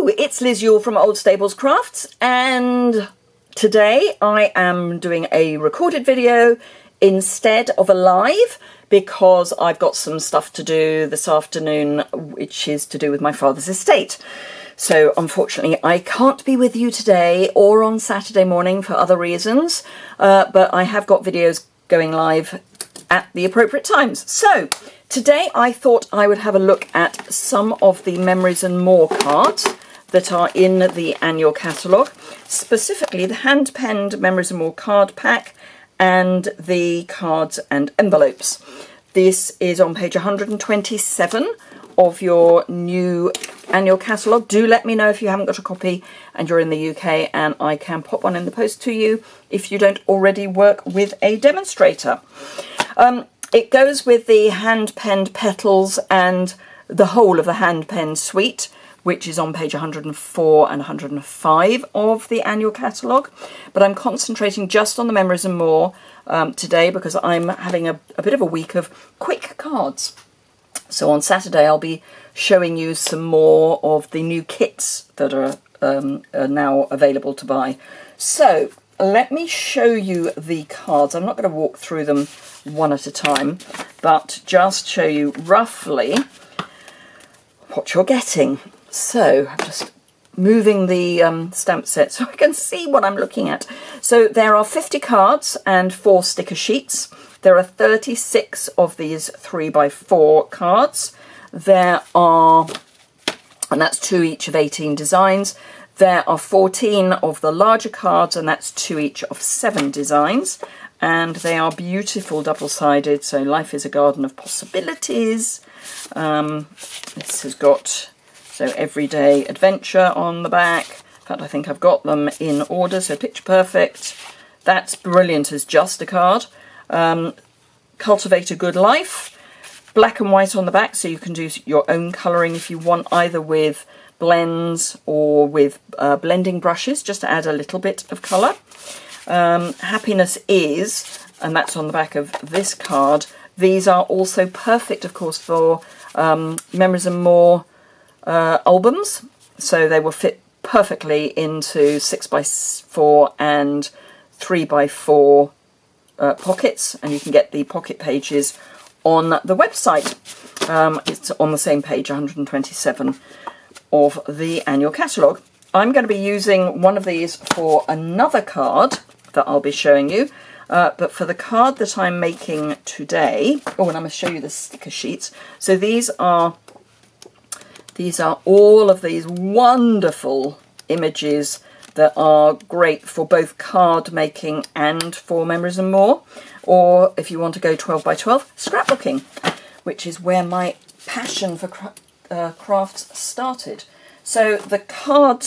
Hello, it's Liz Yuille from Old Stables Crafts, and today I am doing a recorded video instead of a live because I've got some stuff to do this afternoon which is to do with my father's estate. So unfortunately I can't be with you today or on Saturday morning for other reasons, but I have got videos going live at the appropriate times. So today I thought I would have a look at some of the Memories and More cards that are in the annual catalogue, specifically the hand-penned Memories and More card pack and the cards and envelopes. This is on page 127 of your new annual catalogue. Do let me know if you haven't got a copy and you're in the UK, and I can pop one in the post to you if you don't already work with a demonstrator. It goes with the hand-penned petals and the whole of the hand-penned suite, which is on page 104 and 105 of the annual catalogue. But I'm concentrating just on the Memories and More today because I'm having a bit of a week of quick cards. So on Saturday I'll be showing you some more of the new kits that are now available to buy. So let me show you the cards. I'm not going to walk through them one at a time, but just show you roughly what you're getting. So I'm just moving the stamp set so I can see what I'm looking at. So there are 50 cards and 4 sticker sheets. There are 36 of these 3x4 cards. There are, and that's 2 each of 18 designs. There are 14 of the larger cards, and that's 2 each of 7 designs. And they are beautiful double-sided, so life is a garden of possibilities. This has got, so everyday adventure on the back. In fact, I think I've got them in order, so picture perfect. That's brilliant as just a card. Cultivate a good life. Black and white on the back, so you can do your own colouring if you want, either with blends or with blending brushes, just to add a little bit of colour. Happiness is, and that's on the back of this card. These are also perfect, of course, for Memories and More albums, so they will fit perfectly into 6x4 and 3x4 pockets, and you can get the pocket pages on the website. It's on the same page, 127 of the annual catalogue. I'm going to be using one of these for another card that I'll be showing you, but for the card that I'm making today, oh, and I'm going to show you the sticker sheets. So these are all of these wonderful images that are great for both card making and for Memories and More, or if you want to go 12x12, scrapbooking, which is where my passion for crafts started. So the card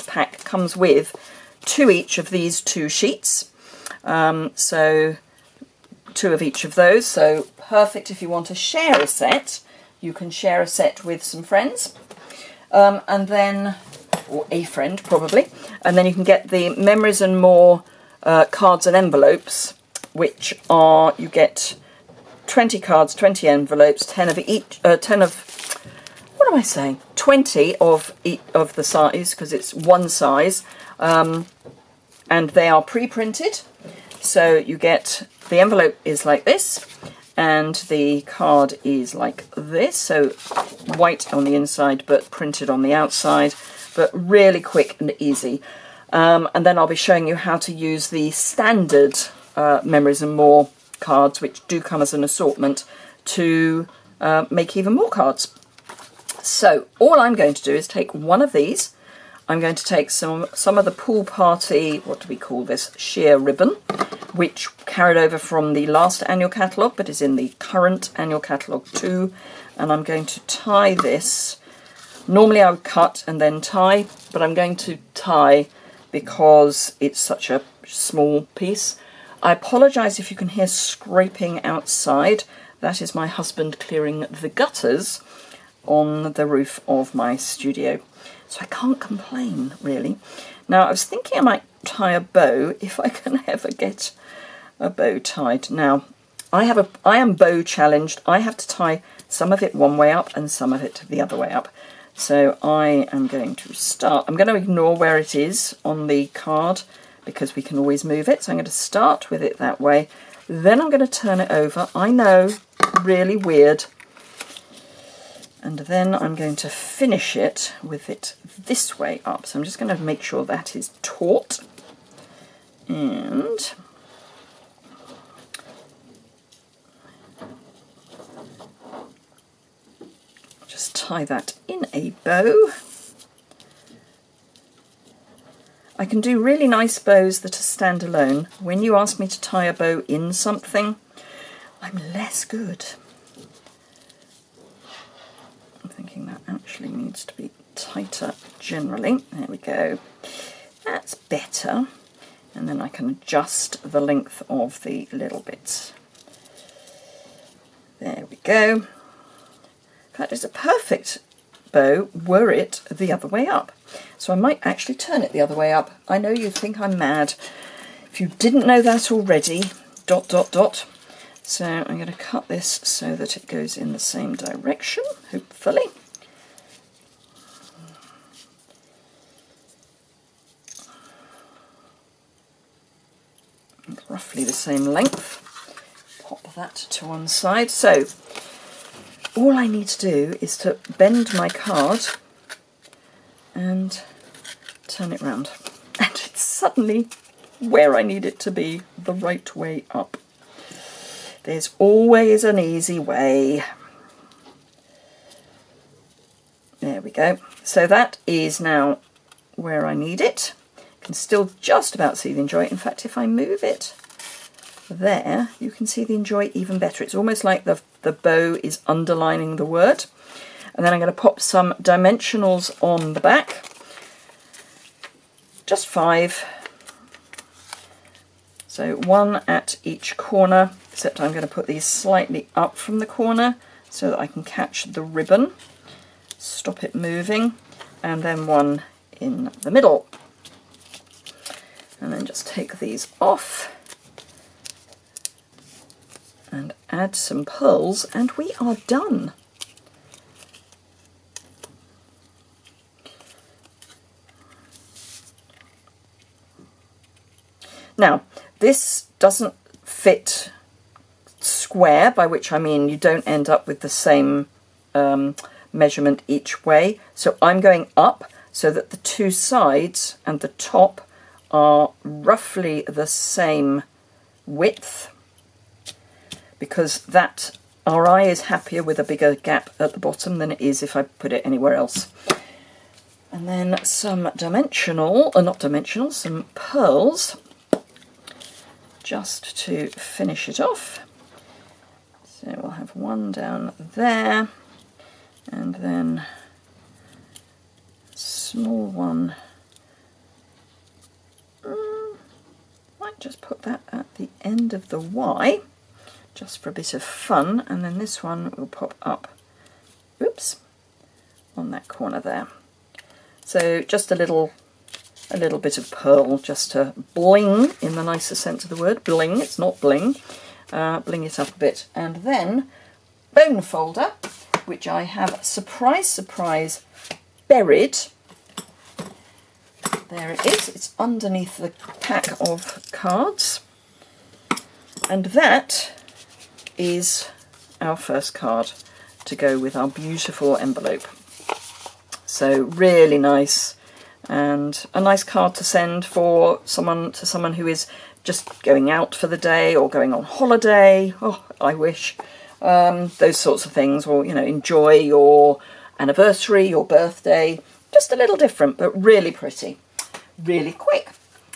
pack comes with 2 each of these 2 sheets, so 2 of each of those, so perfect if you want to share a set. You can share a set with some friends, and then, or a friend probably, and then you can get the Memories and More cards and envelopes, which are, you get 20 cards, 20 envelopes, 10 of each, 10 of, what am I saying? 20 of each of the size, because it's one size, and they are pre-printed. So you get, the envelope is like this, and the card is like this, so white on the inside but printed on the outside, but really quick and easy. And then I'll be showing you how to use the standard Memories and More cards, which do come as an assortment, to make even more cards. So all I'm going to do is take one of these. I'm going to take some of the Pool Party, what do we call this, sheer ribbon, which carried over from the last annual catalogue but is in the current annual catalogue too, and I'm going to tie this. Normally I would cut and then tie, but I'm going to tie because it's such a small piece. I apologise if you can hear scraping outside. That is my husband clearing the gutters on the roof of my studio. So I can't complain, really. Now, I was thinking I might tie a bow, if I can ever get a bow tied. Now, I am bow challenged. I have to tie some of it one way up and some of it the other way up. So I am going to start. I'm going to ignore where it is on the card because we can always move it. So I'm going to start with it that way. Then I'm going to turn it over. I know, really weird. And then I'm going to finish it with it this way up. So I'm just going to make sure that is taut. And just tie that in a bow. I can do really nice bows that are standalone. When you ask me to tie a bow in something, I'm less good. I'm thinking that actually needs to be tighter generally. There we go. That's better. And then I can adjust the length of the little bits. There we go. That is a perfect bow were it the other way up. So I might actually turn it the other way up. I know you think I'm mad. If you didn't know that already, ... So I'm going to cut this so that it goes in the same direction, hopefully. And roughly the same length. Pop that to one side. So all I need to do is to bend my card and turn it round. And it's suddenly where I need it to be, the right way up. There's always an easy way. There we go. So that is now where I need it. You can still just about see the enjoy. In fact, if I move it there, you can see the enjoy even better. It's almost like the bow is underlining the word. And then I'm going to pop some dimensionals on the back. Just 5. So 1 at each corner, except I'm going to put these slightly up from the corner so that I can catch the ribbon, stop it moving, and then 1 in the middle. And then just take these off and add some pearls, and we are done. Now, this doesn't fit square, by which I mean you don't end up with the same measurement each way. So I'm going up so that the two sides and the top are roughly the same width, because that our eye is happier with a bigger gap at the bottom than it is if I put it anywhere else. And then some some pearls, just to finish it off. So we'll have 1 down there, and then a small one. Might just put that at the end of the Y, just for a bit of fun, and then this one will pop up, oops, on that corner there. So just a little bit of pearl, just to bling, in the nicer sense of the word, bling, it's not bling, bling it up a bit. And then bone folder, which I have, surprise, buried. There it is, it's underneath the pack of cards. And that is our first card to go with our beautiful envelope. So really nice, and a nice card to send for someone who is just going out for the day or going on holiday. Oh, I wish. Those sorts of things, or enjoy your anniversary, your birthday. Just a little different, but really pretty, really quick.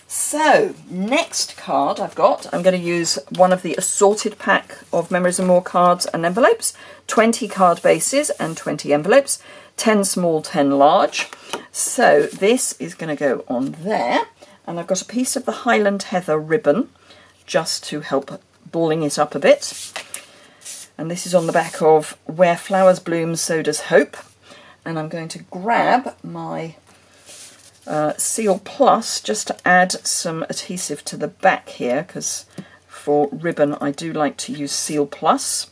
So next card I'm going to use one of the assorted pack of Memories and More cards and envelopes, 20 card bases and 20 envelopes, 10 small, 10 large. So this is going to go on there, and I've got a piece of the Highland Heather ribbon just to help bling it up a bit. And this is on the back of Where Flowers Bloom, So Does Hope. And I'm going to grab my Seal Plus just to add some adhesive to the back here, because for ribbon I do like to use Seal Plus.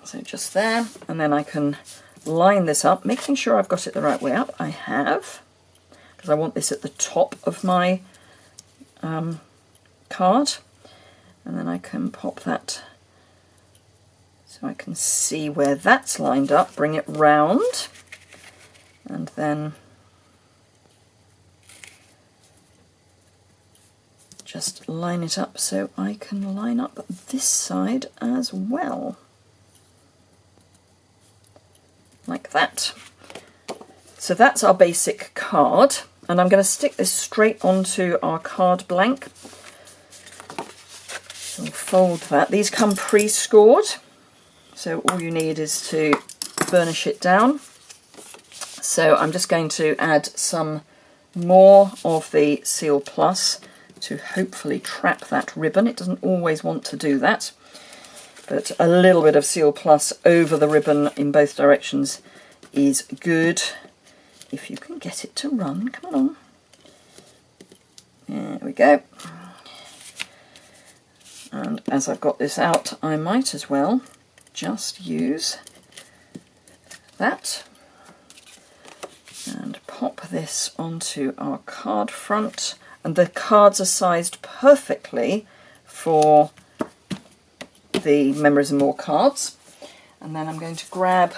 So just there, and then I can line this up, making sure I've got it the right way up. I have, because I want this at the top of my card, and then I can pop that so I can see where that's lined up, bring it round, and then just line it up so I can line up this side as well, like that. So that's our basic card, and I'm going to stick this straight onto our card blank. So we'll fold that. These come pre-scored, so all you need is to burnish it down. So I'm just going to add some more of the Seal Plus to hopefully trap that ribbon. It doesn't always want to do that, but a little bit of Seal Plus over the ribbon in both directions is good. If you can get it to run, come along. There we go. And as I've got this out, I might as well just use that and pop this onto our card front. And the cards are sized perfectly for the Memories and More cards. And then I'm going to grab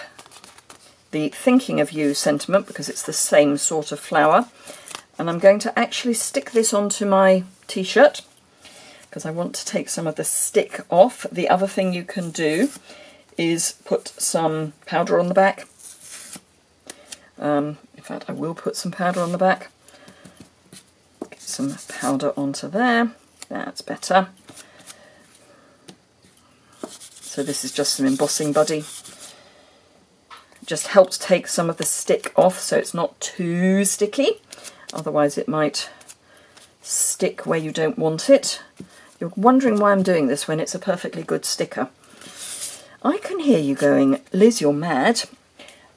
the Thinking of You sentiment, because it's the same sort of flower, and I'm going to actually stick this onto my t-shirt because I want to take some of the stick off. The other thing you can do is put some powder on the back. In fact, I will put some powder on the back. Get some powder onto there. That's better. So this is just some embossing buddy. Just helps take some of the stick off so it's not too sticky. Otherwise it might stick where you don't want it. You're wondering why I'm doing this when it's a perfectly good sticker. I can hear you going, Liz, you're mad.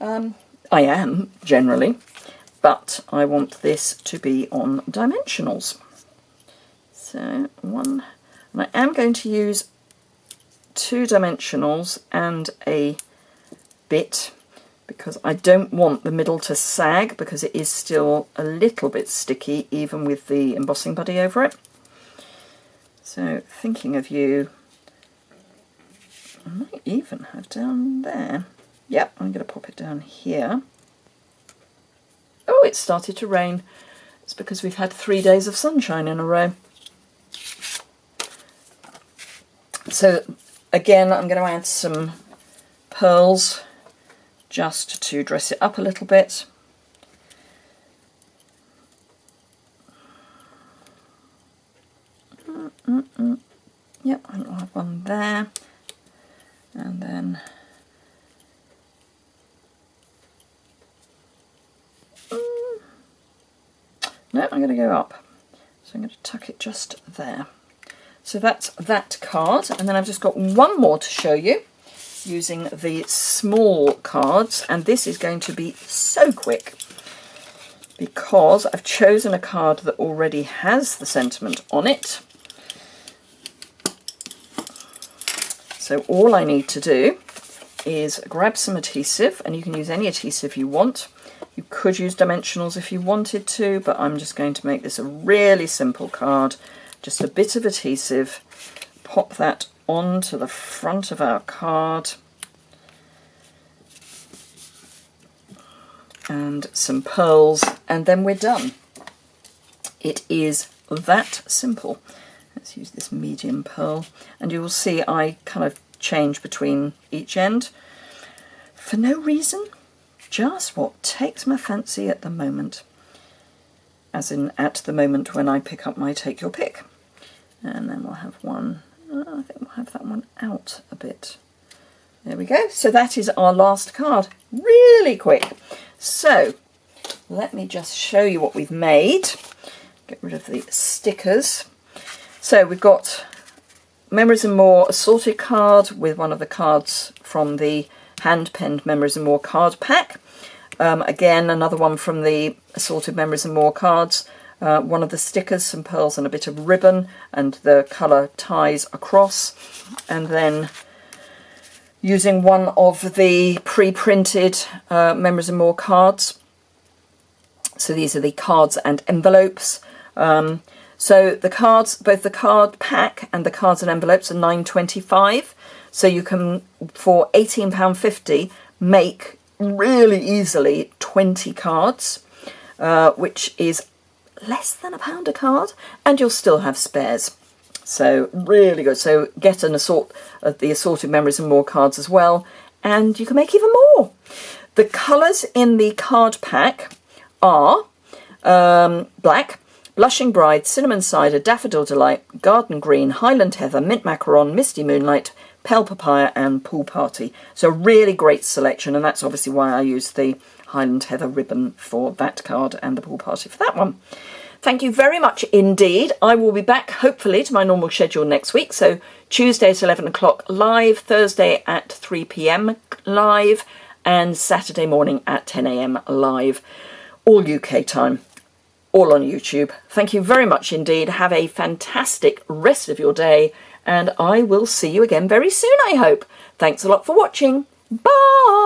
I am, generally, but I want this to be on dimensionals. So one, and I am going to use 2 dimensionals and a bit, because I don't want the middle to sag, because it is still a little bit sticky even with the embossing buddy over it. So Thinking of You, I might even have down there. Yep, I'm going to pop it down here. Oh, it started to rain. It's because we've had 3 days of sunshine in a row. So again, I'm going to add some pearls just to dress it up a little bit. Yep, I'll have one there, and then no, I'm going to go up, so I'm going to tuck it just there. So that's that card, and then I've just got one more to show you using the small cards, and this is going to be so quick because I've chosen a card that already has the sentiment on it. So all I need to do is grab some adhesive, and you can use any adhesive you want. You could use dimensionals if you wanted to, but I'm just going to make this a really simple card. Just a bit of adhesive, pop that onto the front of our card, and some pearls, and then we're done. It is that simple. Let's use this medium pearl, and you will see I kind of change between each end for no reason, just what takes my fancy at the moment, as in at the moment when I pick up my Take Your Pick. And then we'll have one, I think we'll have that one out a bit. There we go. So that is our last card. Really quick. So let me just show you what we've made. Get rid of the stickers. So we've got Memories and More assorted card with one of the cards from the hand-penned Memories and More card pack. Again, another one from the assorted Memories and More cards. One of the stickers, some pearls and a bit of ribbon, and the colour ties across. And then using one of the pre-printed Memories and More cards. So these are the cards and envelopes. So the cards, both the card pack and the cards and envelopes are £9.25. So you can, for £18.50, make really easily 20 cards, which is less than £1 a card, and you'll still have spares. So really good. So get an the assorted Memories and More cards as well, and you can make even more. The colours in the card pack are black, Blushing Bride, Cinnamon Cider, Daffodil Delight, Garden Green, Highland Heather, Mint Macaron, Misty Moonlight, Pale Papaya and Pool Party. So really great selection, and that's obviously why I used the Highland Heather ribbon for that card and the Pool Party for that one. Thank you very much indeed. I will be back hopefully to my normal schedule next week. So Tuesday at 11 o'clock live, Thursday at 3 p.m. live, and Saturday morning at 10 a.m. live, all UK time, all on YouTube. Thank you very much indeed. Have a fantastic rest of your day, and I will see you again very soon, I hope. Thanks a lot for watching. Bye!